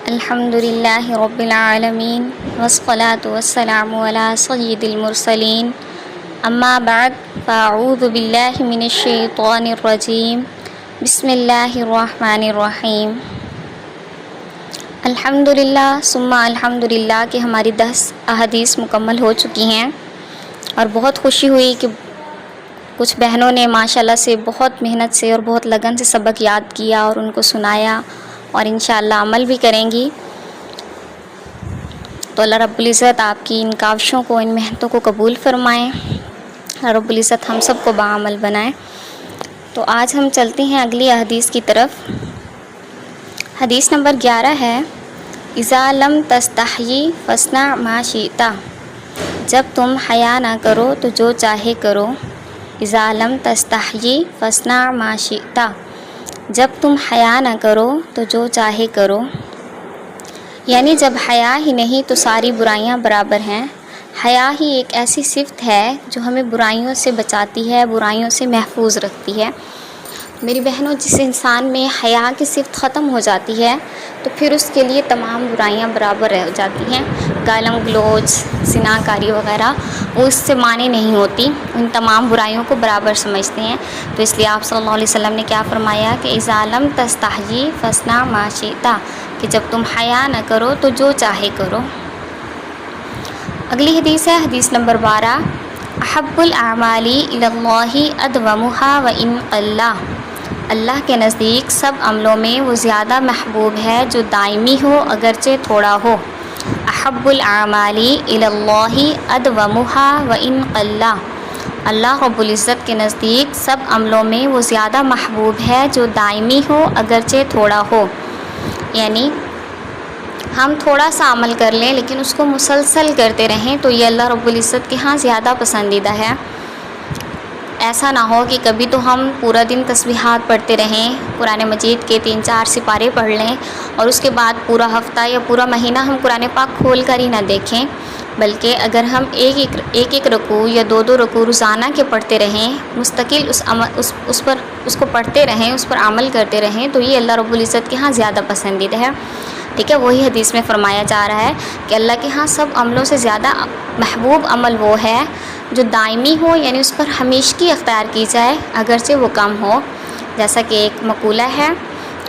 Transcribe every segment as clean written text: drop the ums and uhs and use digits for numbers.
الحمد للہ رب العالمین والصلاة والسلام علی سید المرسلین اما بعد فاعوذ باللہ من الشیطان الرجیم بسم اللہ الرحمن الرحیم۔ الحمد للہ ثم الحمد للہ کہ ہماری 10 احادیث مکمل ہو چکی ہیں اور بہت خوشی ہوئی کہ کچھ بہنوں نے ماشاءاللہ سے بہت محنت سے اور بہت لگن سے سبق یاد کیا اور ان کو سنایا اور انشاءاللہ عمل بھی کریں گی۔ تو اللہ رب العزت آپ کی ان کاوشوں کو، ان محنتوں کو قبول فرمائیں، اللہ رب العزت ہم سب کو باعمل بنائیں۔ تو آج ہم چلتے ہیں اگلی حدیث کی طرف۔ حدیث نمبر 11 ہے، اذا لم تستحیی فاصنع ما شئت، جب تم حیا نہ کرو تو جو چاہے کرو۔ اذا لم تستحیی فاصنع ما شئت، جب تم حیا نہ کرو تو جو چاہے کرو، یعنی جب حیا ہی نہیں تو ساری برائیاں برابر ہیں۔ حیا ہی ایک ایسی صفت ہے جو ہمیں برائیوں سے بچاتی ہے، برائیوں سے محفوظ رکھتی ہے۔ میری بہنوں، جس انسان میں حیا کی صفت ختم ہو جاتی ہے تو پھر اس کے لیے تمام برائیاں برابر رہ جاتی ہیں۔ گالم گلوچ، زنا کاری وغیرہ وہ اس سے مانی نہیں ہوتی، ان تمام برائیوں کو برابر سمجھتے ہیں۔ تو اس لیے آپ صلی اللہ علیہ وسلم نے کیا فرمایا کہ اذا لم تستحیی فاصنع ما شئت، کہ جب تم حیا نہ کرو تو جو چاہے کرو۔ اگلی حدیث ہے حدیث نمبر 12، احب الاعمال الی اللہ ادومها وان قل، اللہ کے نزدیک سب عملوں میں وہ زیادہ محبوب ہے جو دائمی ہو اگرچہ تھوڑا ہو۔ احب الاعمال الی اللہ ادومها وان قل، اللہ رب العزت کے نزدیک سب عملوں میں وہ زیادہ محبوب ہے جو دائمی ہو اگرچہ تھوڑا ہو، یعنی ہم تھوڑا سا عمل کر لیں لیکن اس کو مسلسل کرتے رہیں تو یہ اللہ رب العزت کے ہاں زیادہ پسندیدہ ہے۔ ایسا نہ ہو کہ کبھی تو ہم پورا دن تسبیحات پڑھتے رہیں، قرآن مجید کے 3-4 سپارے پڑھ لیں اور اس کے بعد پورا ہفتہ یا پورا مہینہ ہم قرآن پاک کھول کر ہی نہ دیکھیں، بلکہ اگر ہم ایک رکوع یا 2 رکوع روزانہ کے پڑھتے رہیں، مستقل اس کو پڑھتے رہیں، اس پر عمل کرتے رہیں تو یہ اللہ رب العزت کے ہاں زیادہ پسندیدہ ہے۔ ٹھیک ہے، وہی حدیث میں فرمایا جا رہا ہے کہ اللہ کے ہاں سب عملوں سے زیادہ محبوب عمل وہ ہے جو دائمی ہو، یعنی اس پر ہمیشگی اختیار کی جائے اگرچہ وہ کم ہو۔ جیسا کہ ایک مقولہ ہے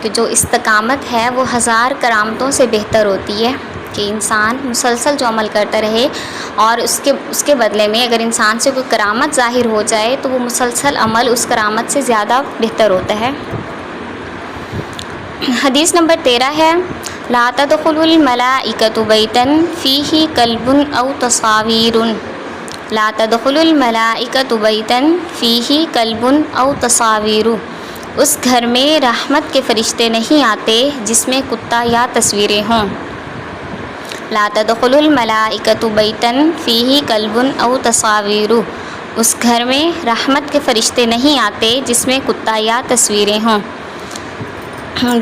کہ جو استقامت ہے وہ 1000 کرامتوں سے بہتر ہوتی ہے، کہ انسان مسلسل جو عمل کرتا رہے اور اس کے بدلے میں اگر انسان سے کوئی کرامت ظاہر ہو جائے تو وہ مسلسل عمل اس کرامت سے زیادہ بہتر ہوتا ہے۔ حدیث نمبر 13 ہے، لا تدخل الملائکۃ بیتا فیہ کلب او تصاویر، لا تدخل الملائکۃ بیتا فیہ کلب او تصاویر، اس گھر میں رحمت کے فرشتے نہیں آتے جس میں کتا یا تصویریں ہوں۔ لا تدخل الملائکۃ بیتا فیہ کلب او تصاویر، اس گھر میں رحمت کے فرشتے نہیں آتے جس میں کتا یا تصویریں ہوں۔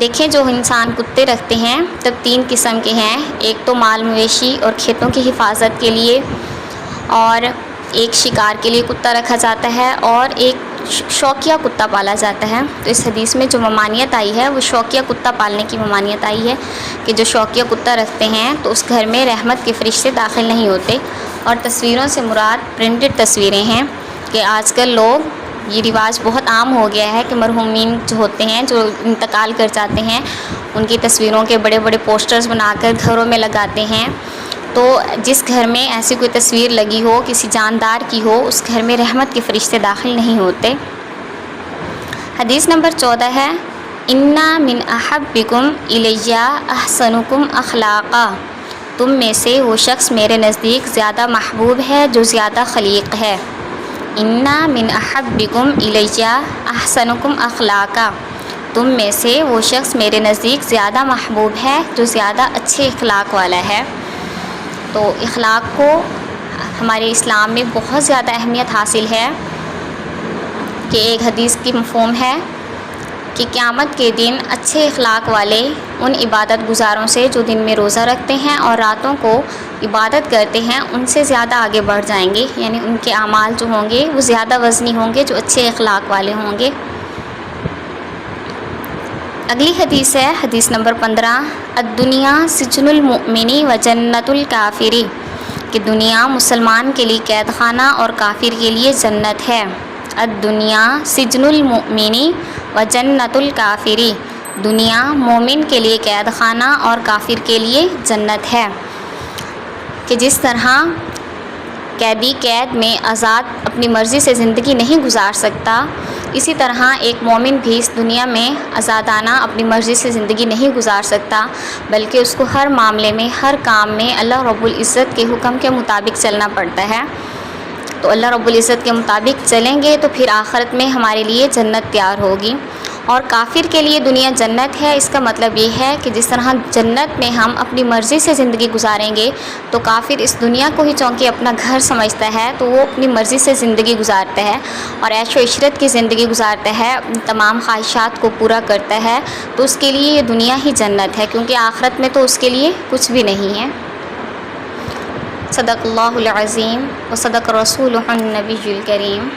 دیکھیں، جو انسان کتے رکھتے ہیں تب 3 قسم کے ہیں، ایک تو مال مویشی اور کھیتوں کی حفاظت کے لیے، اور ایک شکار کے لیے کتا رکھا جاتا ہے، اور ایک شوقیہ کتا پالا جاتا ہے۔ تو اس حدیث میں جو ممانعت آئی ہے وہ شوقیہ کتا پالنے کی ممانعت آئی ہے کہ جو شوقیہ کتا رکھتے ہیں تو اس گھر میں رحمت کے فرشتے داخل نہیں ہوتے۔ اور تصویروں سے مراد پرنٹڈ تصویریں ہیں، کہ آج کل لوگ یہ رواج بہت عام ہو گیا ہے کہ مرحومین جو ہوتے ہیں، جو انتقال کر جاتے ہیں، ان کی تصویروں کے بڑے بڑے پوسٹرز بنا کر گھروں میں لگاتے ہیں۔ تو جس گھر میں ایسی کوئی تصویر لگی ہو، کسی جاندار کی ہو، اس گھر میں رحمت کے فرشتے داخل نہیں ہوتے۔ حدیث نمبر 14 ہے، انا من احبکم الی احسنکم اخلاقا، تم میں سے وہ شخص میرے نزدیک زیادہ محبوب ہے جو زیادہ خلیق ہے۔ انا من احبکم الی احسنکم اخلاقا، تم میں سے وہ شخص میرے نزدیک زیادہ محبوب ہے جو زیادہ اچھے اخلاق والا ہے۔ تو اخلاق کو ہمارے اسلام میں بہت زیادہ اہمیت حاصل ہے، کہ ایک حدیث کی مفہوم ہے کہ قیامت کے دن اچھے اخلاق والے ان عبادت گزاروں سے جو دن میں روزہ رکھتے ہیں اور راتوں کو عبادت کرتے ہیں ان سے زیادہ آگے بڑھ جائیں گے، یعنی ان کے اعمال جو ہوں گے وہ زیادہ وزنی ہوں گے جو اچھے اخلاق والے ہوں گے۔ اگلی حدیث ہے حدیث نمبر 15، الدنیا سجن المؤمنی و جنت الکافری، کہ دنیا مسلمان کے لیے قید خانہ اور کافر کے لیے جنت ہے۔ الدنیا سجن المؤمنی و جنت الکافری، دنیا مومن کے لیے قید خانہ اور کافر کے لیے جنت ہے۔ کہ جس طرح قیدی قید میں آزاد اپنی مرضی سے زندگی نہیں گزار سکتا، اسی طرح ایک مومن بھی اس دنیا میں آزادانہ اپنی مرضی سے زندگی نہیں گزار سکتا، بلکہ اس کو ہر معاملے میں، ہر کام میں اللہ رب العزت کے حکم کے مطابق چلنا پڑتا ہے۔ تو اللہ رب العزت کے مطابق چلیں گے تو پھر آخرت میں ہمارے لیے جنت تیار ہوگی۔ اور کافر کے لیے دنیا جنت ہے، اس کا مطلب یہ ہے کہ جس طرح جنت میں ہم اپنی مرضی سے زندگی گزاریں گے، تو کافر اس دنیا کو ہی چونکہ اپنا گھر سمجھتا ہے تو وہ اپنی مرضی سے زندگی گزارتا ہے اور عیش و عشرت کی زندگی گزارتا ہے، اپنی تمام خواہشات کو پورا کرتا ہے، تو اس کے لیے یہ دنیا ہی جنت ہے، کیونکہ آخرت میں تو اس کے لیے کچھ بھی نہیں ہے۔ صدق اللہ العظیم و صدق رسولہ النبی الکریم۔